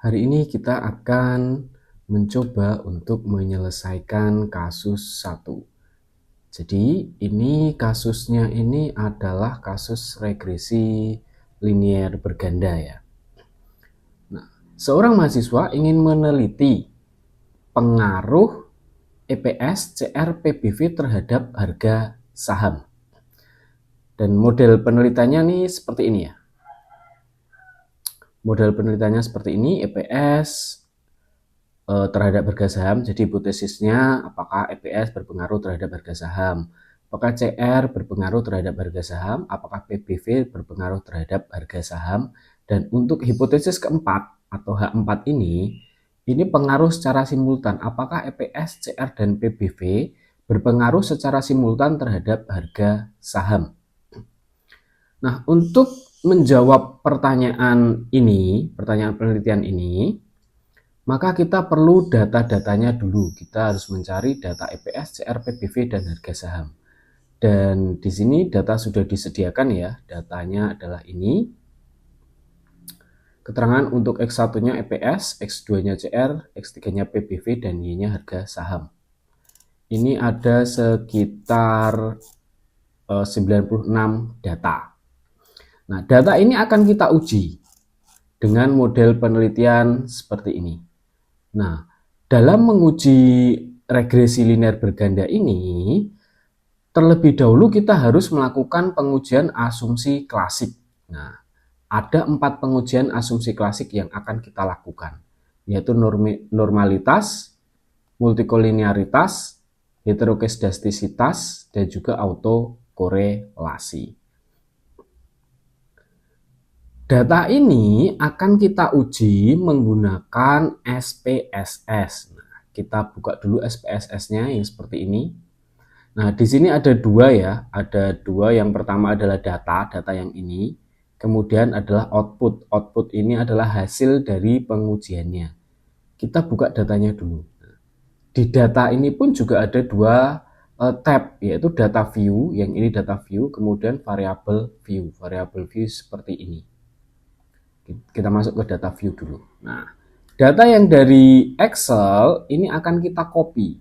Hari ini kita akan mencoba untuk menyelesaikan kasus 1. Jadi ini kasusnya ini adalah kasus regresi linier berganda ya. Nah, seorang mahasiswa ingin meneliti pengaruh EPS CR PBV terhadap harga saham. Dan model penelitiannya nih seperti ini ya. Model penelitiannya seperti ini, EPS terhadap harga saham. Jadi hipotesisnya apakah EPS berpengaruh terhadap harga saham, apakah CR berpengaruh terhadap harga saham, apakah PBV berpengaruh terhadap harga saham. Dan untuk hipotesis keempat atau H4 ini pengaruh secara simultan, apakah EPS, CR, dan PBV berpengaruh secara simultan terhadap harga saham. Nah, untuk menjawab pertanyaan penelitian ini, maka kita perlu data-datanya dulu. Kita harus mencari data EPS, CR, PBV, dan harga saham. Dan di sini data sudah disediakan ya. Datanya adalah ini. Keterangan untuk X1-nya EPS, X2-nya CR, X3-nya PBV, dan Y-nya harga saham. Ini ada sekitar 96 data. Nah, data ini akan kita uji dengan model penelitian seperti ini. Nah, dalam menguji regresi linear berganda ini, terlebih dahulu kita harus melakukan pengujian asumsi klasik. Nah, ada 4 pengujian asumsi klasik yang akan kita lakukan, yaitu normalitas, multikolinearitas, heterokedastisitas, dan juga autokorelasi. Data ini akan kita uji menggunakan SPSS. Nah, kita buka dulu SPSS-nya yang seperti ini. Nah, di sini ada dua ya. Ada dua. Yang pertama adalah data yang ini. Kemudian adalah output. Output ini adalah hasil dari pengujiannya. Kita buka datanya dulu. Di data ini pun juga ada dua tab, yaitu data view. Yang ini data view, kemudian variable view. Variable view seperti ini. Kita masuk ke data view dulu. Nah, data yang dari Excel ini akan kita copy.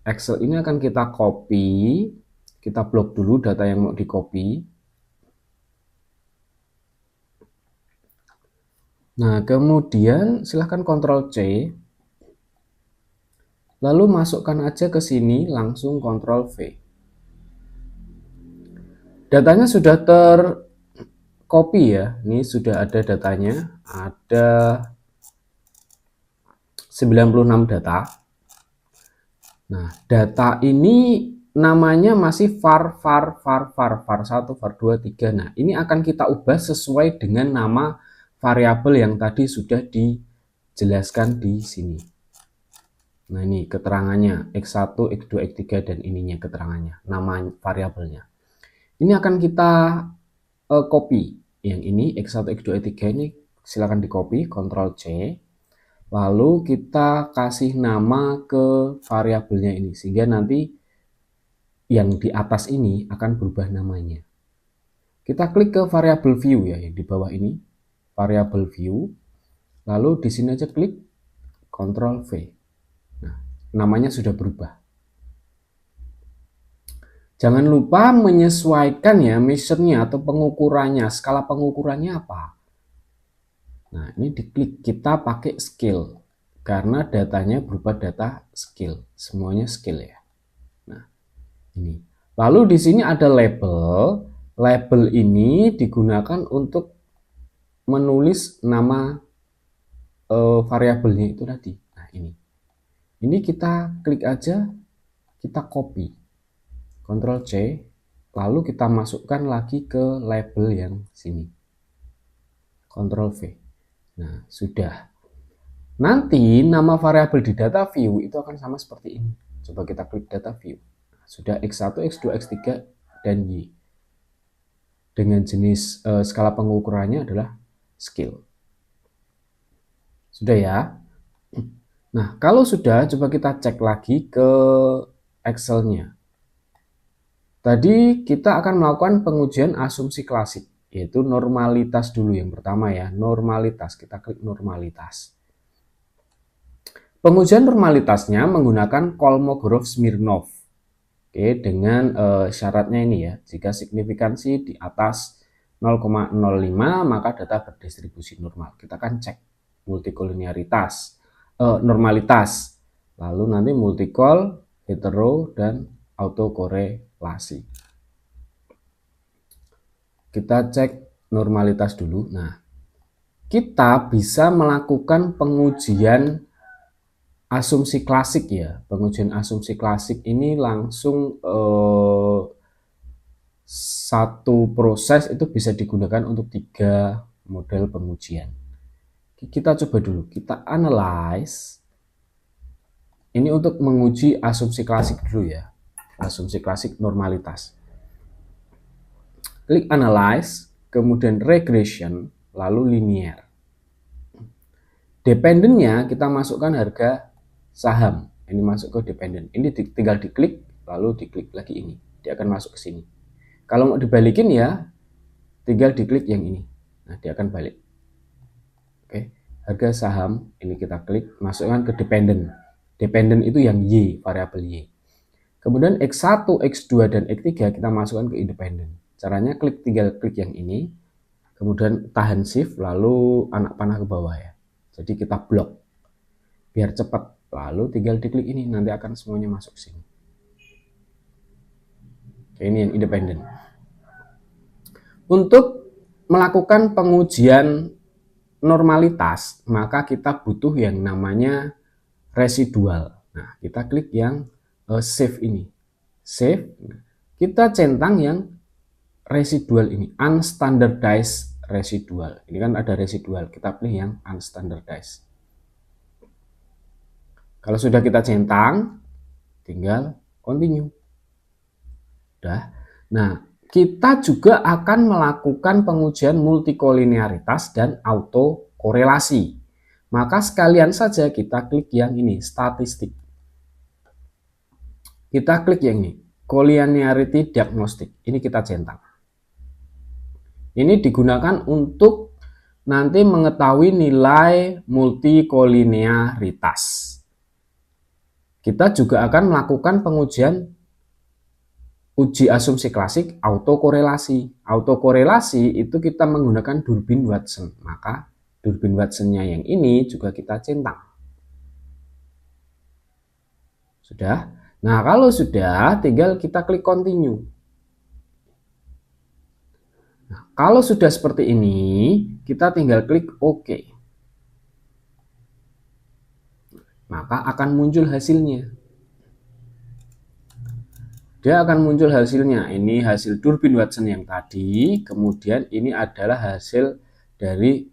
Excel ini akan kita copy. Kita blok dulu data yang mau di copy. Nah, kemudian silahkan Ctrl C. Lalu masukkan aja ke sini, langsung Ctrl V. Datanya sudah tercopy ya. Ini sudah ada datanya. Ada 96 data. Nah, data ini namanya masih var 1, var 2, 3. Nah, ini akan kita ubah sesuai dengan nama variabel yang tadi sudah dijelaskan di sini. Nah, ini keterangannya X1, X2, X3, dan ininya keterangannya, nama variabelnya. Ini akan kita copy. Yang ini X1, X2, X3 ini silakan di copy, Ctrl C. Lalu kita kasih nama ke variabelnya ini, sehingga nanti yang di atas ini akan berubah namanya. Kita klik ke variable view ya, yang di bawah ini, variable view. Lalu di sini aja klik Ctrl V. Nah, namanya sudah berubah. Jangan lupa menyesuaikan ya measure-nya atau pengukurannya, skala pengukurannya apa. Nah, ini diklik, kita pakai scale karena datanya berupa data scale, semuanya scale ya. Nah, ini. Lalu di sini ada label. Label ini digunakan untuk menulis nama variabelnya itu tadi. Nah, ini. Ini kita klik aja, kita copy. Ctrl C, lalu kita masukkan lagi ke label yang sini. Ctrl V. Nah, sudah. Nanti nama variabel di data view itu akan sama seperti ini. Coba kita klik data view. Sudah X1, X2, X3, dan Y. Dengan jenis skala pengukurannya adalah scale. Sudah ya? Nah, kalau sudah, coba kita cek lagi ke Excel-nya. Tadi kita akan melakukan pengujian asumsi klasik. yaitu normalitas dulu yang pertama ya, normalitas. Kita klik normalitas. Pengujian normalitasnya menggunakan Kolmogorov-Smirnov. Oke, dengan syaratnya ini ya, jika signifikansi di atas 0,05 maka data berdistribusi normal. Kita akan cek multikolinearitas, normalitas, lalu nanti multikol, hetero, dan autokorelasi. Kita cek normalitas dulu. Nah, kita bisa melakukan pengujian asumsi klasik ya. Pengujian asumsi klasik ini langsung satu proses itu bisa digunakan untuk 3 model pengujian. Kita coba dulu, kita analyze. Ini untuk menguji asumsi klasik dulu ya. Asumsi klasik normalitas. Klik analyze, kemudian regression, lalu linear. Dependennya kita masukkan harga saham. Ini masuk ke dependen. Ini tinggal diklik, lalu diklik lagi ini. Dia akan masuk ke sini. Kalau mau dibalikin ya, tinggal diklik yang ini. Nah, dia akan balik. Oke, harga saham ini kita klik, masukkan ke dependen. Dependen itu yang Y, variabel Y. Kemudian X1, X2, dan X3 kita masukkan ke independen. Caranya tinggal klik yang ini, kemudian tahan shift, lalu anak panah ke bawah ya. Jadi kita blok, biar cepat. Lalu tinggal diklik ini, nanti akan semuanya masuk sini. Oke, ini yang independen. Untuk melakukan pengujian normalitas, maka kita butuh yang namanya residual. Nah, kita klik yang save ini. Save. Kita centang yang residual ini, unstandardized residual. Ini kan ada residual, kita pilih yang unstandardized. Kalau sudah kita centang, tinggal continue. Udah. Nah, kita juga akan melakukan pengujian multikolinearitas dan autokorelasi. Maka sekalian saja kita klik yang ini, statistik. Kita klik yang ini, collinearity diagnostic. Ini kita centang. Ini digunakan untuk nanti mengetahui nilai multikolinearitas. Kita juga akan melakukan pengujian uji asumsi klasik autokorelasi. Autokorelasi itu kita menggunakan Durbin Watson. Maka Durbin Watson-nya yang ini juga kita centang. Sudah? Nah, kalau sudah, tinggal kita klik continue. Nah, kalau sudah seperti ini, kita tinggal klik OK. Maka akan muncul hasilnya. Dia akan muncul hasilnya. Ini hasil Durbin Watson yang tadi, kemudian ini adalah hasil dari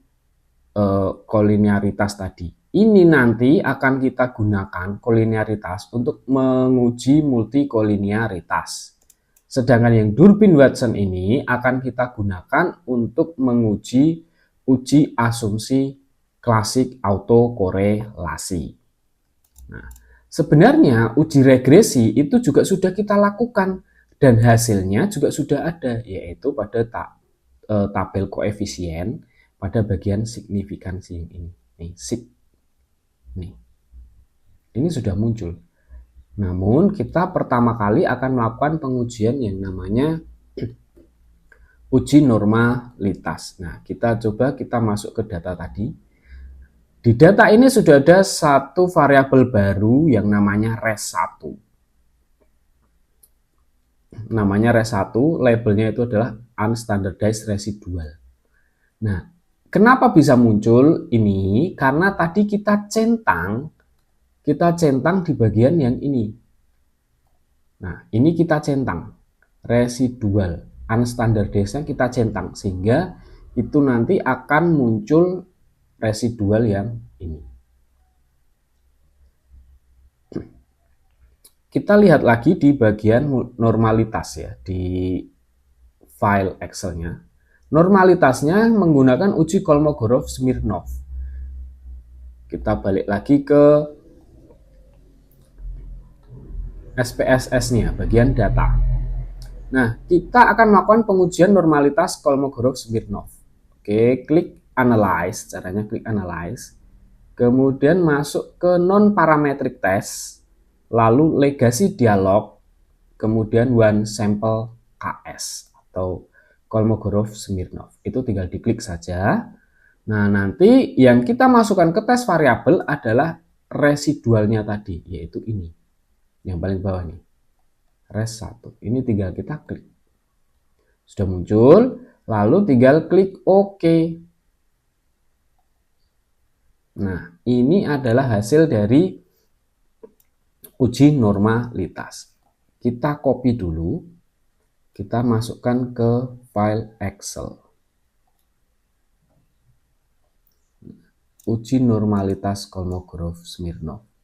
kolinearitas tadi. Ini nanti akan kita gunakan kolinearitas untuk menguji multikolinearitas. Sedangkan yang Durbin Watson ini akan kita gunakan untuk menguji uji asumsi klasik autokorelasi. Nah, sebenarnya uji regresi itu juga sudah kita lakukan dan hasilnya juga sudah ada, yaitu pada tabel koefisien pada bagian signifikansi yang ini. Nih, sig. Nih. Ini sudah muncul. Namun kita pertama kali akan melakukan pengujian yang namanya uji normalitas. Nah, kita coba kita masuk ke data tadi. Di data ini sudah ada satu variabel baru yang namanya res1. Namanya res1, labelnya itu adalah unstandardized residual. Nah, kenapa bisa muncul ini? Karena tadi kita centang di bagian yang ini. Nah, ini kita centang residual, unstandardized-nya kita centang sehingga itu nanti akan muncul residual yang ini. Kita lihat lagi di bagian normalitas ya, di file Excel-nya. Normalitasnya menggunakan uji Kolmogorov-Smirnov. Kita balik lagi ke SPSS-nya, bagian data. Nah, kita akan melakukan pengujian normalitas Kolmogorov-Smirnov. Oke, klik Analyze, caranya klik Analyze. Kemudian masuk ke non-parametric test, lalu legasi dialog, kemudian one sample KS atau Kolmogorov-Smirnov. Itu tinggal diklik saja. Nah, nanti yang kita masukkan ke tes variabel adalah residualnya tadi, yaitu ini. Yang paling bawah nih. Res 1. Ini tinggal kita klik. Sudah muncul, lalu tinggal klik OK. Nah, ini adalah hasil dari uji normalitas. Kita copy dulu, kita masukkan ke file Excel. Uji normalitas Kolmogorov-Smirnov.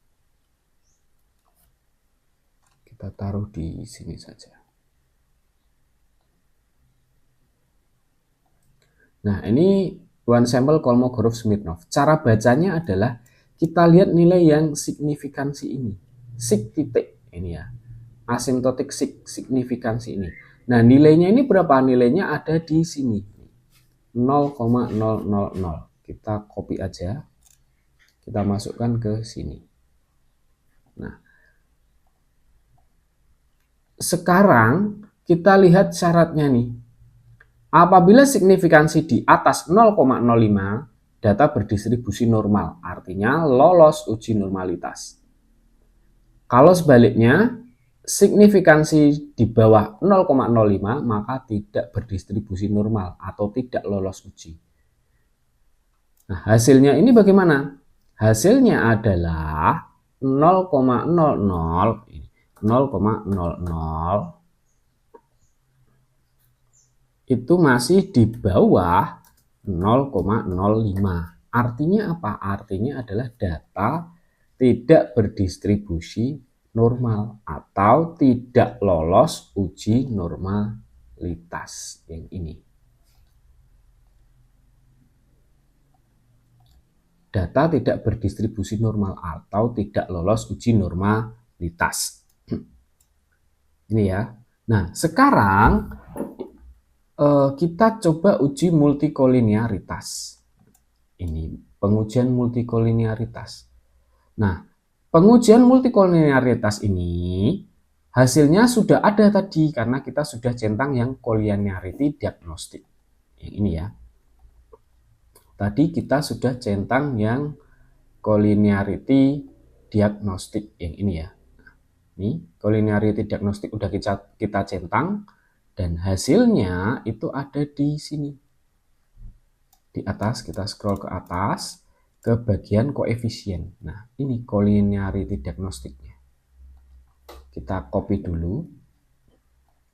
Kita taruh di sini saja. Nah, ini one sample Kolmogorov-Smirnov. Cara bacanya adalah kita lihat nilai yang signifikansi ini. Sig titik ini ya. Asymptotic signifikansi ini. Nah, nilainya ini berapa? Nilainya ada di sini. 0,000. Kita copy aja. Kita masukkan ke sini. Nah, sekarang kita lihat syaratnya nih. Apabila signifikansi di atas 0,05, data berdistribusi normal, artinya lolos uji normalitas. Kalau sebaliknya, signifikansi di bawah 0,05, maka tidak berdistribusi normal atau tidak lolos uji. Nah, hasilnya ini bagaimana? Hasilnya adalah 0,00 itu masih di bawah 0,05. Artinya apa? Artinya adalah data tidak berdistribusi normal atau tidak lolos uji normalitas yang ini. Data tidak berdistribusi normal atau tidak lolos uji normalitas. Ini ya. Nah, sekarang kita coba uji multikolinearitas. Ini pengujian multikolinearitas. Nah, pengujian multikolinearitas ini hasilnya sudah ada tadi karena kita sudah centang yang collinearity diagnostic. Yang ini ya. Tadi kita sudah centang yang collinearity diagnostic yang ini ya. Ini collinearity diagnostic udah kita centang dan hasilnya itu ada di sini. Di atas kita scroll ke atas ke bagian koefisien. Nah, ini collinearity diagnosticnya. Kita copy dulu.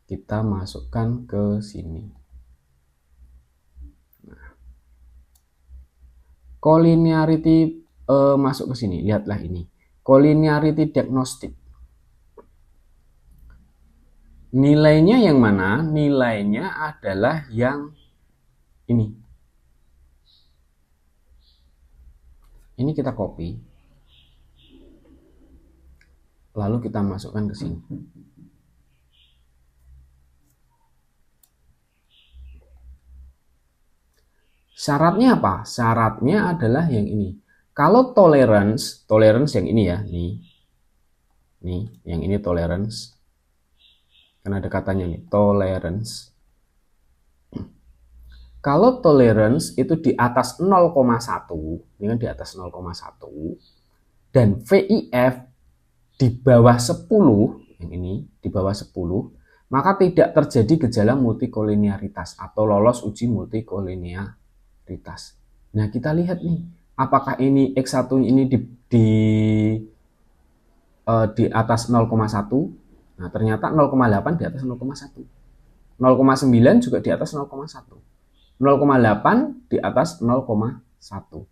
Kita masukkan ke sini. Collinearity masuk ke sini, lihatlah ini. Collinearity diagnostic. Nilainya yang mana? Nilainya adalah yang ini. Ini kita copy. Lalu kita masukkan ke sini. Syaratnya apa? Syaratnya adalah yang ini. Kalau tolerance yang ini ya, nih, yang ini tolerance. Karena ada katanya nih, tolerance. Kalau tolerance itu di atas 0,1, ini kan di atas 0,1, dan VIF di bawah 10, yang ini di bawah 10, maka tidak terjadi gejala multikolinearitas atau lolos uji multikolinearitas. Nah, kita lihat nih, apakah ini X1 ini di atas 0,1. Nah, ternyata 0,8 di atas 0,1. 0,9 juga di atas 0,1. 0,8 di atas 0,1.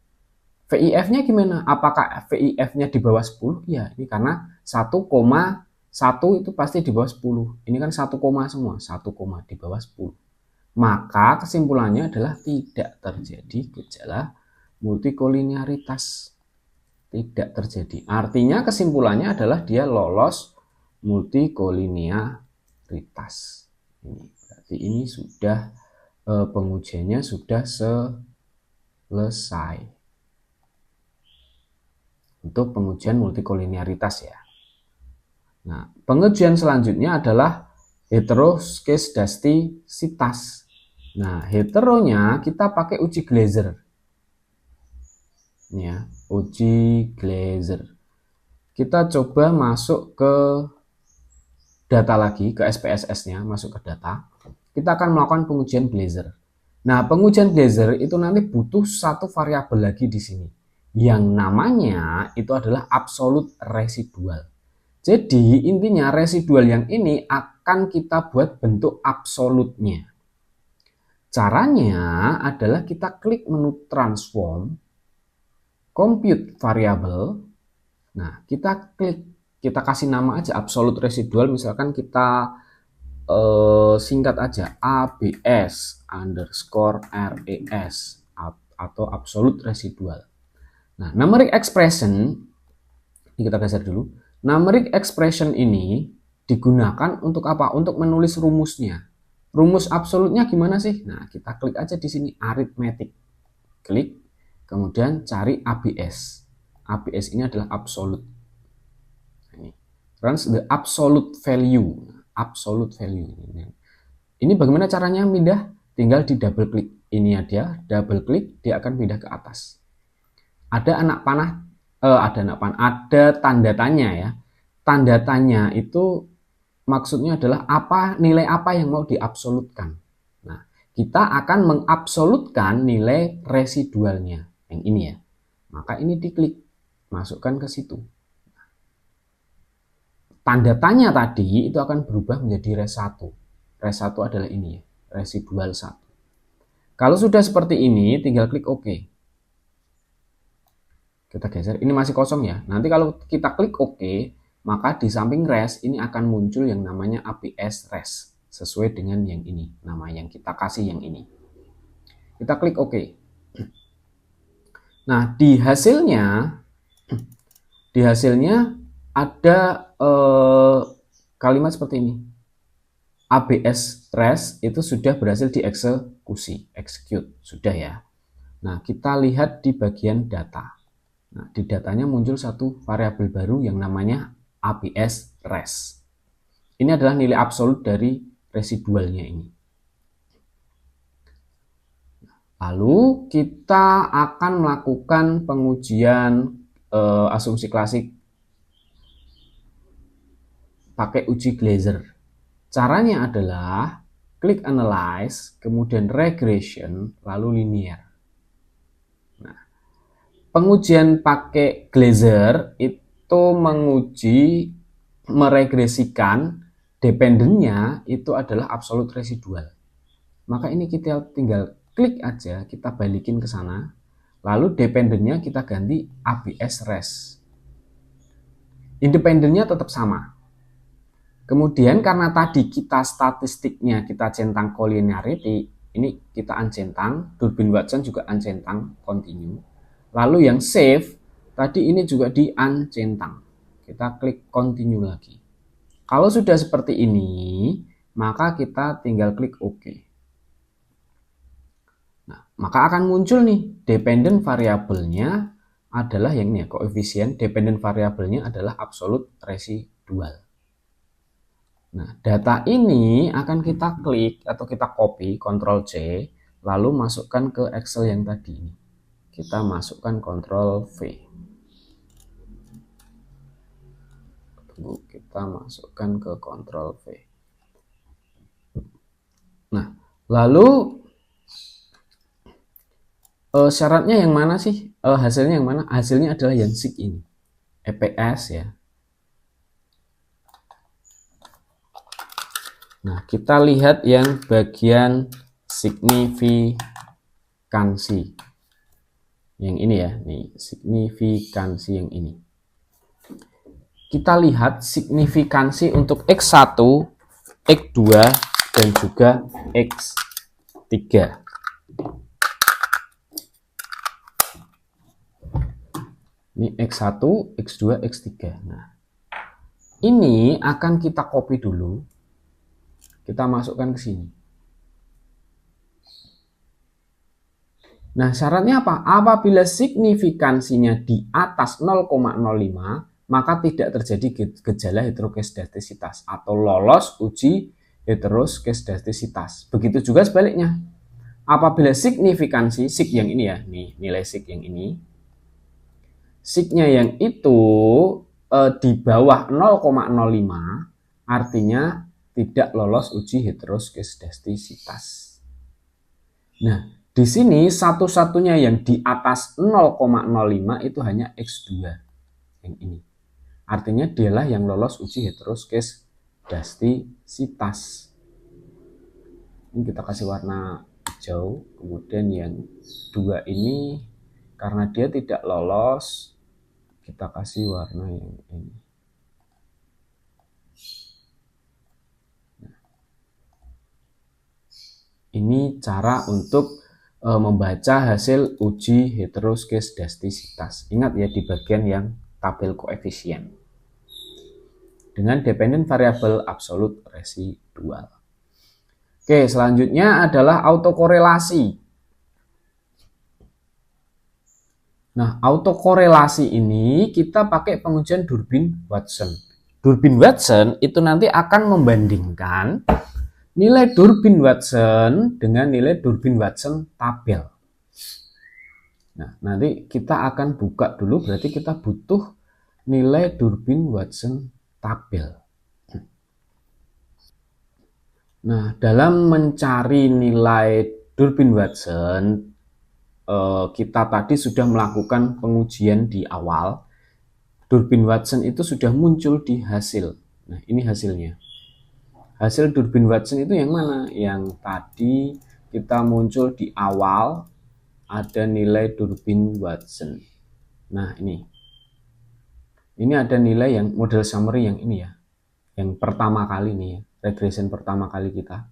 VIF-nya gimana? Apakah VIF-nya di bawah 10? Ya, ini karena 1,1 itu pasti di bawah 10. Ini kan 1, semua, 1, di bawah 10. Maka kesimpulannya adalah tidak terjadi gejala multikolinearitas. Tidak terjadi. Artinya kesimpulannya adalah dia lolos multikolinearitas. Berarti ini sudah pengujiannya sudah selesai untuk pengujian multikolinearitas ya. Nah, pengujian selanjutnya adalah heteroskedastisitas. Nah, heteronya kita pakai uji Glaser. Ya, uji Glaser. Kita coba masuk ke data lagi, ke SPSS-nya, masuk ke data. Kita akan melakukan pengujian Glaser. Nah, pengujian Glaser itu nanti butuh satu variabel lagi di sini, yang namanya itu adalah absolute residual. Jadi intinya residual yang ini akan kita buat bentuk absolutnya. Caranya adalah kita klik menu transform, compute variable. Nah, kita klik, kita kasih nama aja absolute residual, misalkan kita singkat aja ABS underscore RES atau absolute residual. Nah, numeric expression ini kita geser dulu. Numeric expression ini digunakan untuk apa? Untuk menulis rumusnya. Rumus absolutnya gimana sih? Nah, kita klik aja di sini arithmetic. Klik, kemudian cari ABS. ABS ini adalah absolute. Ini runs the absolute value. Absolute value. Ini bagaimana caranya pindah? Tinggal di double klik. Ini dia, double klik, dia akan pindah ke atas. Ada ada tanda tanya ya. Tanda tanya itu maksudnya adalah nilai apa yang mau diabsolutkan. Nah, kita akan mengabsolutkan nilai residualnya yang ini ya. Maka ini diklik, masukkan ke situ. Tanda tanya tadi itu akan berubah menjadi res 1. Res 1 adalah ini ya, residual 1. Kalau sudah seperti ini, tinggal klik OK. Kita geser, ini masih kosong ya. Nanti kalau kita klik OK, maka di samping res ini akan muncul yang namanya ABS res, sesuai dengan yang ini, nama yang kita kasih yang ini. Kita klik OK. Nah, di hasilnya ada kalimat seperti ini. ABS res itu sudah berhasil dieksekusi, execute, sudah ya. Nah, kita lihat di bagian data. Nah, di datanya muncul satu variabel baru yang namanya ABS res. Ini adalah nilai absolut dari residualnya ini. Lalu kita akan melakukan pengujian asumsi klasik pakai uji Glaser. Caranya adalah klik analyze, kemudian regression, lalu linear. Nah, pengujian pakai Glaser itu menguji, meregresikan dependennya itu adalah absolute residual. Maka ini kita tinggal klik aja, kita balikin ke sana, lalu dependennya kita ganti ABS res. Independennya tetap sama. Kemudian karena tadi kita statistiknya kita centang collinearity, ini kita uncentang, Durbin Watson juga uncentang continue. Lalu yang save tadi ini juga di uncentang. Kita klik continue lagi. Kalau sudah seperti ini, maka kita tinggal klik OK. Nah, maka akan muncul nih dependent variabelnya adalah yang ini ya, koefisien dependent variabelnya adalah absolute residual. Nah, data ini akan kita klik atau kita copy, Ctrl C, lalu masukkan ke Excel yang tadi ini. Kita masukkan Ctrl V. Tunggu, kita masukkan ke Ctrl V. Nah, lalu syaratnya yang mana sih? Hasilnya yang mana? Hasilnya adalah yang sig ini. EPS ya. Nah, kita lihat yang bagian signifikansi. Yang ini ya, nih, signifikansi yang ini. Kita lihat signifikansi untuk X1, X2, dan juga X3. Ini X1, X2, X3. Nah, ini akan kita copy dulu. Kita masukkan ke sini. Nah, syaratnya apa? Apabila signifikansinya di atas 0,05, maka tidak terjadi gejala heteroskedastisitas atau lolos uji heteroskedastisitas. Begitu juga sebaliknya. Apabila signifikansi, sig yang ini ya, nih nilai sig yang ini, signya yang itu di bawah 0,05, artinya tidak lolos uji heteroskedastisitas. Nah, di sini satu-satunya yang di atas 0,05 itu hanya X2 yang ini. Artinya dialah yang lolos uji heteroskedastisitas. Ini kita kasih warna hijau. Kemudian yang 2 ini karena dia tidak lolos, kita kasih warna yang ini. Ini cara untuk membaca hasil uji heteroskedastisitas. Ingat ya, di bagian yang tabel koefisien dengan dependent variable absolut residual. Oke, selanjutnya adalah autokorelasi. Nah, autokorelasi ini kita pakai pengujian Durbin-Watson. Durbin-Watson itu nanti akan membandingkan nilai Durbin-Watson dengan nilai Durbin-Watson tabel. Nah, nanti kita akan buka dulu, berarti kita butuh nilai Durbin-Watson tabel. Nah, dalam mencari nilai Durbin-Watson, kita tadi sudah melakukan pengujian di awal. Durbin-Watson itu sudah muncul di hasil. Nah, ini hasilnya. Hasil Durbin-Watson itu yang mana? Yang tadi kita muncul di awal, ada nilai Durbin-Watson. Nah, ini ada nilai yang model summary yang ini ya, yang pertama kali nih ya, regression pertama kali kita,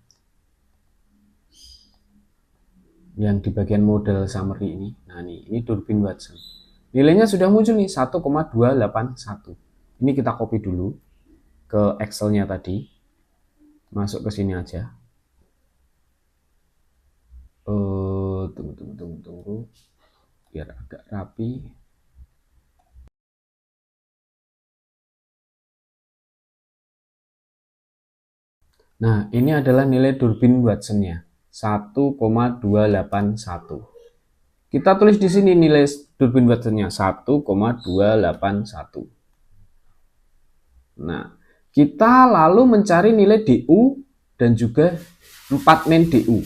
yang di bagian model summary ini. Nah, ini Durbin-Watson. Nilainya sudah muncul nih, 1,281. Ini kita copy dulu ke Excel-nya tadi. Masuk ke sini aja. Tunggu. Biar agak rapi. Nah, ini adalah nilai Durbin-Watson-nya. 1,281. Kita tulis di sini nilai Durbin-Watson-nya 1,281. Nah, kita lalu mencari nilai DU dan juga 4 min DU.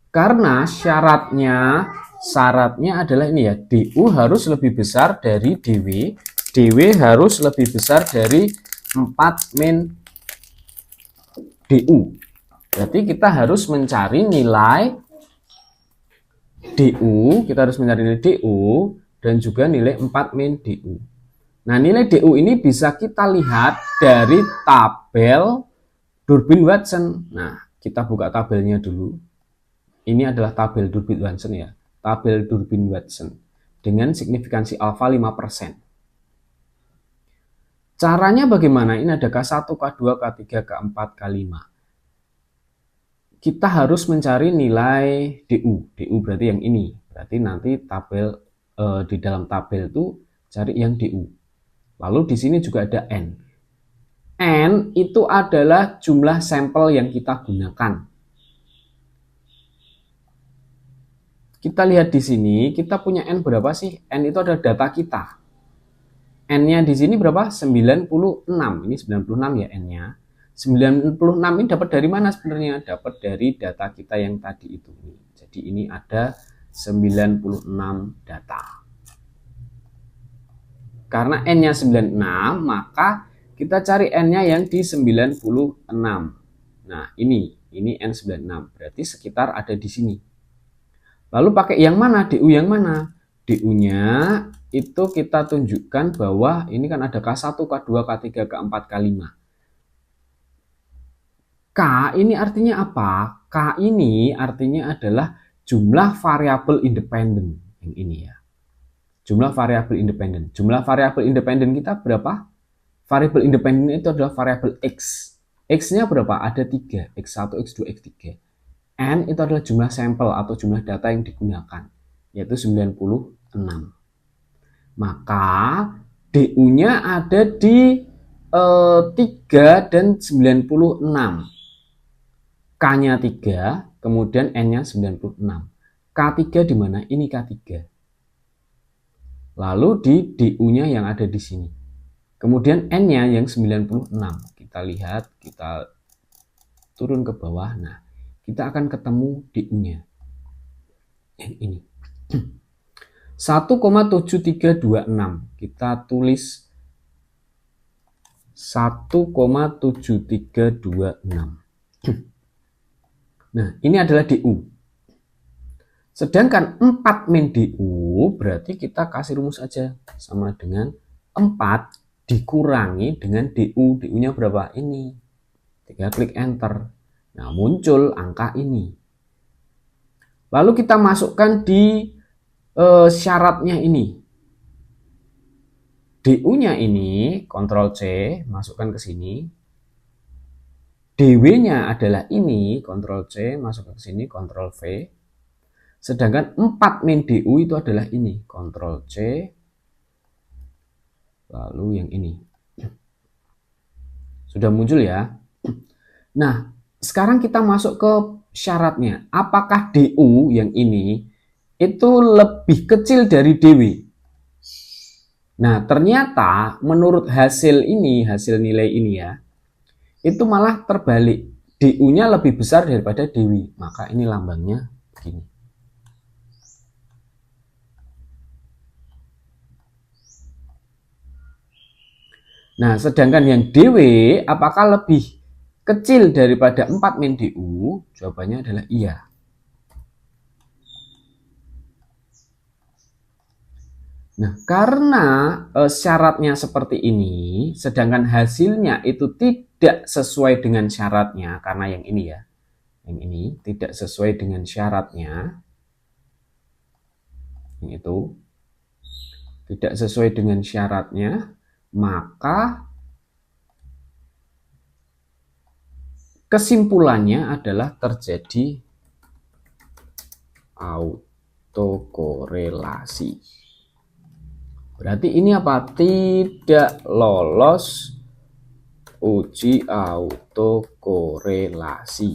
Karena syaratnya adalah ini ya, DU harus lebih besar dari DW, DW harus lebih besar dari 4 min DU. Berarti kita harus mencari nilai DU, dan juga nilai 4 min DU. Nah, nilai DU ini bisa kita lihat dari tabel Durbin-Watson. Nah, kita buka tabelnya dulu. Ini adalah tabel Durbin-Watson ya. Tabel Durbin-Watson dengan signifikansi alfa 5%. Caranya bagaimana? Ini ada K1, K2, K3, K4, K5. Kita harus mencari nilai DU. DU berarti yang ini. Berarti nanti tabel di dalam tabel itu cari yang DU. Lalu di sini juga ada N. N itu adalah jumlah sampel yang kita gunakan. Kita lihat di sini, kita punya N berapa sih? N itu adalah data kita. N-nya di sini berapa? 96. Ini 96 ya N-nya. 96 ini dapat dari mana sebenarnya? Dapat dari data kita yang tadi itu. Jadi ini ada 96 data. Karena N-nya 96, maka kita cari N-nya yang di 96. Nah, ini N96. Berarti sekitar ada di sini. Lalu pakai yang mana? DU yang mana? DU-nya itu kita tunjukkan bahwa ini kan ada K1, K2, K3, K4, K5. K ini artinya apa? K ini artinya adalah jumlah variabel independen. Yang ini ya. Jumlah variabel independen. Jumlah variabel independen kita berapa? Variabel independen itu adalah variabel X. X-nya berapa? Ada 3, X1, X2, X3. N itu adalah jumlah sampel atau jumlah data yang digunakan, yaitu 96. Maka DU-nya ada di 3 dan 96. K-nya 3, kemudian N-nya 96. K3 di mana? Ini K3. Lalu di DU-nya yang ada di sini. Kemudian N-nya yang 96. Kita lihat, kita turun ke bawah. Nah, kita akan ketemu DU-nya. Yang ini. 1,7326. Kita tulis 1,7326. Nah, ini adalah DU. Sedangkan 4 min DU berarti kita kasih rumus aja. Sama dengan 4 dikurangi dengan DU. DU-nya berapa? Ini. Tinggal klik enter. Nah, muncul angka ini. Lalu kita masukkan di syaratnya ini. DU-nya ini, Ctrl C, masukkan ke sini. DW-nya adalah ini, Ctrl C, masukkan ke sini, Ctrl V. Sedangkan 4 min DU itu adalah ini, Ctrl C, lalu yang ini. Sudah muncul ya. Nah, sekarang kita masuk ke syaratnya. Apakah DU yang ini itu lebih kecil dari DW? Nah, ternyata menurut hasil ini, hasil nilai ini ya, itu malah terbalik. DU-nya lebih besar daripada DW. Maka ini lambangnya begini. Nah, sedangkan yang DW apakah lebih kecil daripada 4 min DU? Jawabannya adalah iya. Nah, karena syaratnya seperti ini, sedangkan hasilnya itu tidak sesuai dengan syaratnya, karena yang ini ya, yang ini tidak sesuai dengan syaratnya, yang itu tidak sesuai dengan syaratnya, maka kesimpulannya adalah terjadi autokorelasi. Berarti ini apa? Tidak lolos uji autokorelasi.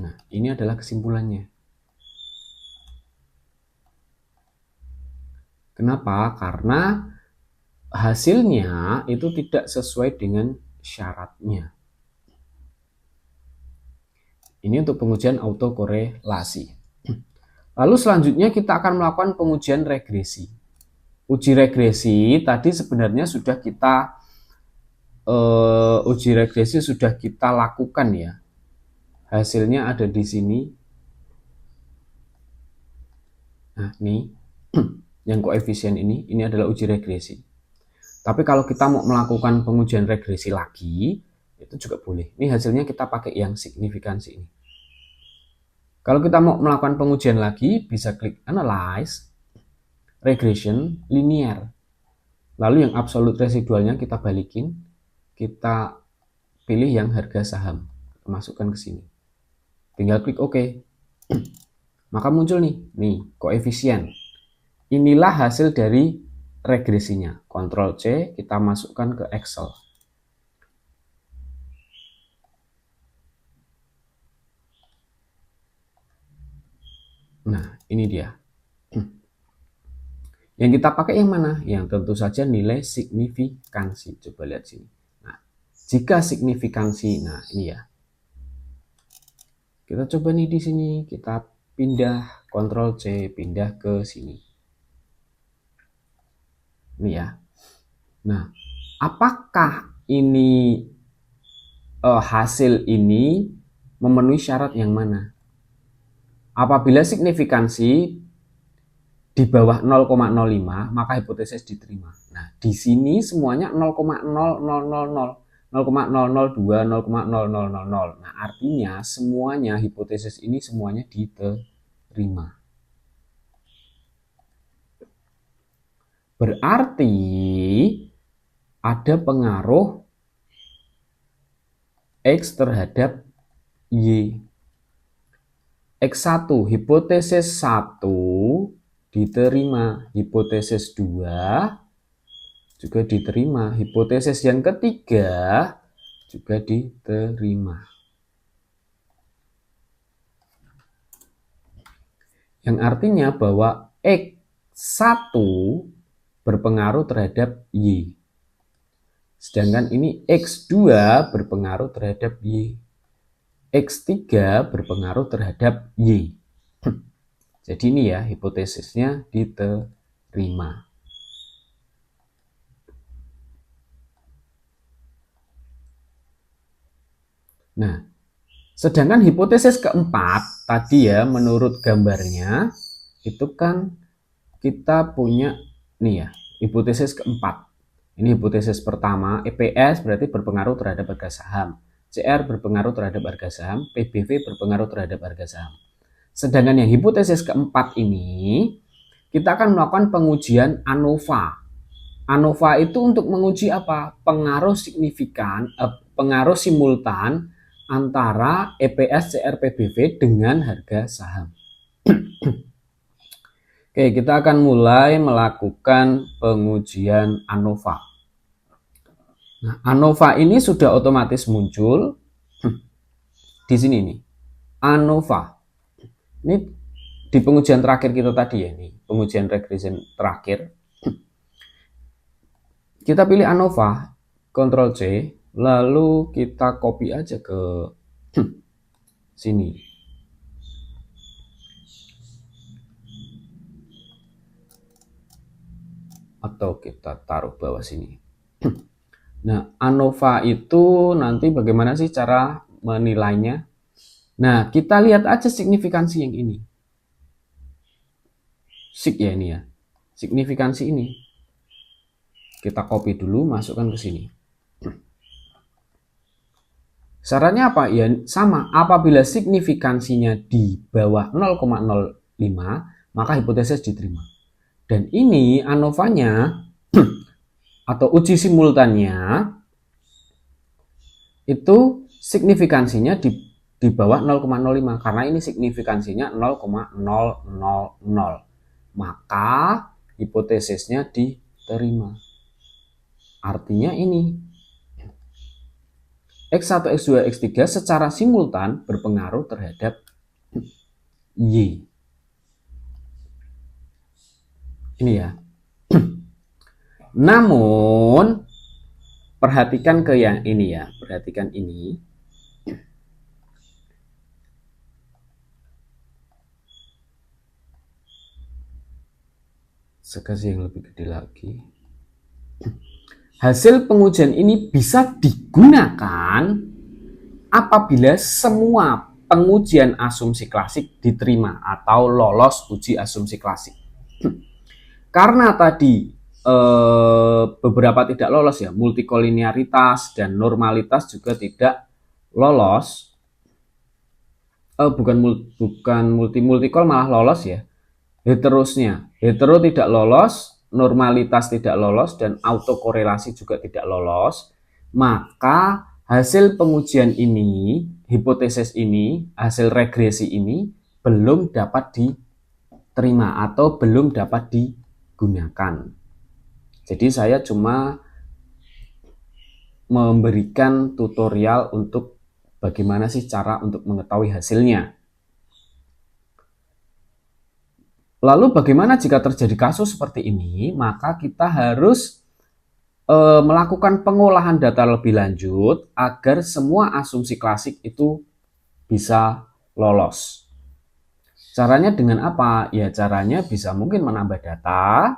Nah, ini adalah kesimpulannya. Kenapa? Karena hasilnya itu tidak sesuai dengan syaratnya. Ini untuk pengujian autokorelasi. Lalu selanjutnya kita akan melakukan pengujian regresi. Uji regresi tadi sebenarnya sudah kita lakukan ya. Hasilnya ada di sini. Nah, ini yang koefisien ini adalah uji regresi. Tapi kalau kita mau melakukan pengujian regresi lagi, itu juga boleh. Ini hasilnya kita pakai yang signifikansi ini. Kalau kita mau melakukan pengujian lagi, bisa klik Analyze, Regression, Linear. Lalu yang absolute residualnya kita balikin, kita pilih yang harga saham, masukkan ke sini. Tinggal klik OK. Maka muncul nih koefisien. Inilah hasil dari regresinya. Ctrl C, kita masukkan ke Excel. Nah, ini dia. Yang kita pakai yang mana? Yang tentu saja nilai signifikansi. Coba lihat sini. Nah, jika signifikansi, nah ini ya. Kita coba nih di sini, kita pindah Ctrl C, pindah ke sini. Ini ya. Nah, apakah ini hasil ini memenuhi syarat yang mana? Apabila signifikansi di bawah 0,05 maka hipotesis diterima. Nah, di sini semuanya 0,0000, 0,002, 0,0000. Nah, artinya semuanya hipotesis ini semuanya diterima. Berarti ada pengaruh X terhadap Y. X1, hipotesis 1 diterima, hipotesis 2 juga diterima, hipotesis yang ketiga juga diterima. Yang artinya bahwa X1 berpengaruh terhadap Y. Sedangkan ini X2 berpengaruh terhadap Y. X3 berpengaruh terhadap Y. Jadi ini ya hipotesisnya diterima. Nah, sedangkan hipotesis keempat tadi ya menurut gambarnya itu kan kita punya nih ya hipotesis keempat. Ini hipotesis pertama, EPS berarti berpengaruh terhadap harga saham. CR berpengaruh terhadap harga saham, PBV berpengaruh terhadap harga saham. Sedangkan yang hipotesis keempat ini, kita akan melakukan pengujian ANOVA. ANOVA itu untuk menguji apa? Pengaruh signifikan, pengaruh simultan antara EPS, CR, PBV dengan harga saham. Oke, kita akan mulai melakukan pengujian ANOVA. Nah, ANOVA ini sudah otomatis muncul di sini nih. ANOVA. Ini di pengujian terakhir kita tadi ya, nih, pengujian regression terakhir. Kita pilih ANOVA, Ctrl C, lalu kita copy aja ke sini. Atau kita taruh bawah sini. Nah, ANOVA itu nanti bagaimana sih cara menilainya? Nah, kita lihat aja signifikansi yang ini. Sig ya ini ya. Signifikansi ini. Kita copy dulu, masukkan ke sini. Syaratnya apa? Ya sama, apabila signifikansinya di bawah 0,05, maka hipotesis diterima. Dan ini ANOVA-nya atau uji simultannya itu signifikansinya di bawah 0,05 karena ini signifikansinya 0,000, maka hipotesisnya diterima. Artinya ini X1, X2, X3 secara simultan berpengaruh terhadap Y. Ini ya. Namun perhatikan ke yang ini ya, perhatikan ini. Sekasih yang lebih gede lagi. Hasil pengujian ini bisa digunakan apabila semua pengujian asumsi klasik diterima atau lolos uji asumsi klasik. Karena tadi beberapa tidak lolos ya, multikolinearitas dan normalitas juga tidak lolos. Bukan multikol malah lolos ya. Heterosnya, hetero tidak lolos, normalitas tidak lolos, dan autokorelasi juga tidak lolos. Maka hasil pengujian ini, hipotesis ini, hasil regresi ini belum dapat diterima atau belum dapat digunakan. Jadi saya cuma memberikan tutorial untuk bagaimana sih cara untuk mengetahui hasilnya. Lalu bagaimana jika terjadi kasus seperti ini? Maka kita harus melakukan pengolahan data lebih lanjut agar semua asumsi klasik itu bisa lolos. Caranya dengan apa? Ya caranya bisa mungkin menambah data,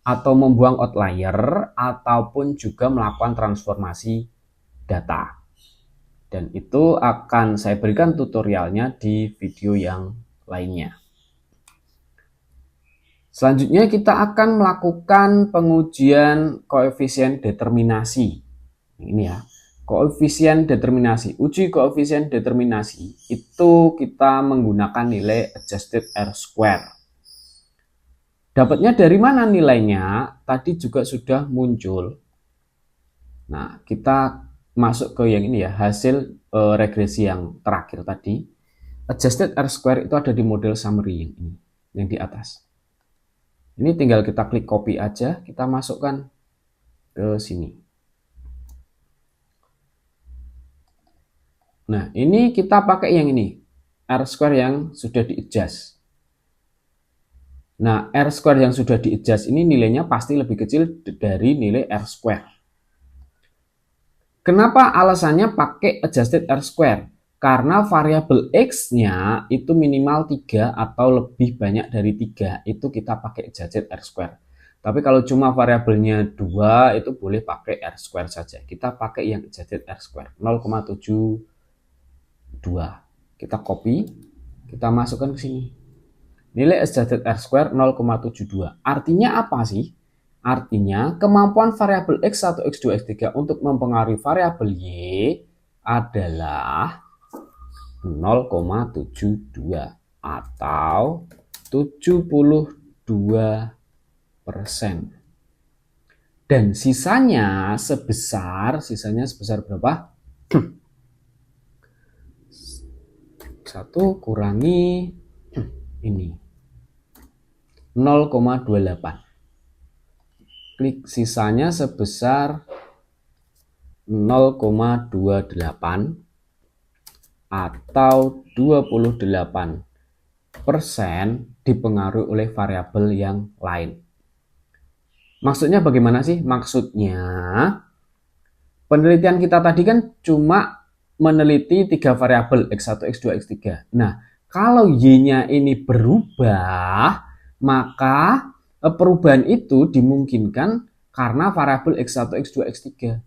atau membuang outlier, ataupun juga melakukan transformasi data. Dan itu akan saya berikan tutorialnya di video yang lainnya. Selanjutnya kita akan melakukan pengujian koefisien determinasi. Ini ya, koefisien determinasi. Uji koefisien determinasi itu kita menggunakan nilai adjusted R-square. Dapatnya dari mana nilainya? Tadi juga sudah muncul. Nah, kita masuk ke yang ini ya, hasil regresi yang terakhir tadi. Adjusted R-square itu ada di model summary yang ini, yang di atas. Ini tinggal kita klik copy aja, kita masukkan ke sini. Nah, ini kita pakai yang ini, R-square yang sudah di-adjust. Nah, R-square yang sudah di-adjust ini nilainya pasti lebih kecil dari nilai R-square. Kenapa alasannya pakai adjusted R-square? Karena variabel X-nya itu minimal 3 atau lebih banyak dari 3, itu kita pakai adjusted R-square. Tapi kalau cuma variabelnya 2, itu boleh pakai R-square saja. Kita pakai yang adjusted R-square, 0,72. Kita copy, kita masukkan ke sini. Nilai adjusted R-square 0,72. Artinya apa sih? Artinya kemampuan variabel X1, X2, X3 untuk mempengaruhi variabel Y adalah 0,72 atau 72%. Dan sisanya sebesar berapa? 1 kurangi ini 0,28. Klik sisanya sebesar 0,28 atau 28% dipengaruhi oleh variabel yang lain. Maksudnya bagaimana sih? Maksudnya penelitian kita tadi kan cuma meneliti 3 variabel X1, X2, X3. Nah, kalau Y-nya ini berubah, maka perubahan itu dimungkinkan karena variabel X1, X2, X3.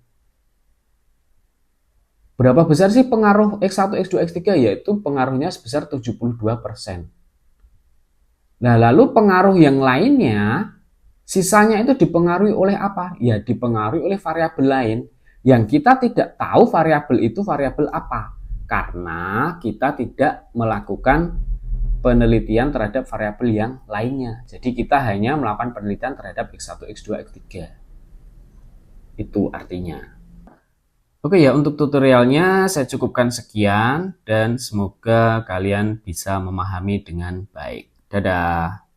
Berapa besar sih pengaruh X1, X2, X3? Yaitu pengaruhnya sebesar 72%. Nah, lalu pengaruh yang lainnya, sisanya itu dipengaruhi oleh apa? Ya, dipengaruhi oleh variabel lain yang kita tidak tahu variabel itu variabel apa. Karena kita tidak melakukan penelitian terhadap variabel yang lainnya. Jadi kita hanya melakukan penelitian terhadap X1, X2, X3. Itu artinya. Oke ya, untuk tutorialnya saya cukupkan sekian dan semoga kalian bisa memahami dengan baik. Dadah.